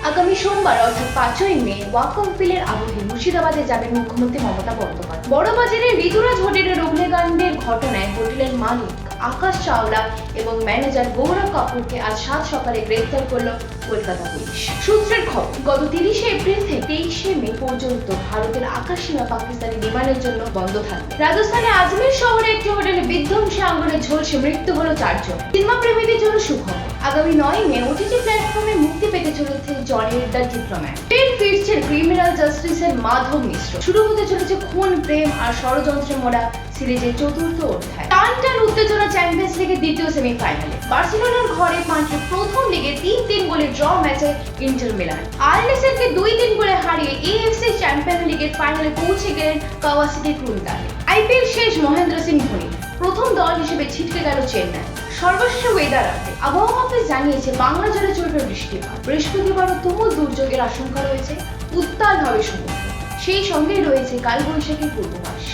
আগামী সোমবার অর্থাৎ 5ই মে ওয়াকফ বিলের আবহে মুর্শিদাবাদে যাবেন মুখ্যমন্ত্রী মমতা বন্দ্যোপাধ্যায়। বড়বাজারের ঋতুরাজ হোটেলের অগ্নিকাণ্ডের ঘটনায় হোটেলের মালিক আকাশ চাওলা এবং ম্যানেজার গৌরব কাপুরকে আজ 7 সকালে গ্রেফতার করল কলকাতা পুলিশ। সূত্রের খবর, গত 30শে এপ্রিল থেকে 23শে মে পর্যন্ত ভারতের আকাশসীমা পাকিস্তানি বিমানের জন্য বন্ধ থাকবে। রাজস্থানে আজমের শহরে একটি হোটেলে বিধ্বংসী আগুনে ঝলসে মৃত্যু হলো 4 জন। সিনেমা প্রেমীদের জন্য সুখবর, আগামী 9 মে ওটিটি প্ল্যাটফর্মে মুক্তি পেতে চলেছে জনের দ্য ডিপ্লোম্যাট। ফের ফিরছেন ক্রিমিনাল জাস্টিসের মাধব মিশ্র। শুরু হতে চলেছে খুন, প্রেম আর ষড়যন্ত্রে মোড়া সিরিজের 4র্থ অধ্যায়। টান উত্তেজনা চ্যাম্পিয়ন্স লিগের দ্বিতীয় সেমিফাইনালে বার্সেলোনার ঘরে মাঠে প্রথম লিগে 3-3 গোলের ড্র ম্যাচে ইন্টার মিলান আরএলএসকে 2-3 গোলে হারিয়ে এএফসি চ্যাম্পিয়ন্স লিগের ফাইনালে পৌঁছে গেলেন কাওয়াসাকি ক্রুনদালে। আইপিএল শেষ মহেন্দ্র সিং ধোনি প্রথম দল হিসেবে ছিটকে গেল চেন্নাই। সর্বশেষ ওয়েদার আপডেট, আবহাওয়া অফিস জানিয়েছে বাংলা জুড়ে চলবে বৃষ্টিপাত। বৃহস্পতিবারও তুমুল দুর্যোগের আশঙ্কা রয়েছে, উত্তাল হবে সমুদ্র, সেই সঙ্গে রয়েছে কালবৈশাখীর পূর্বাভাস।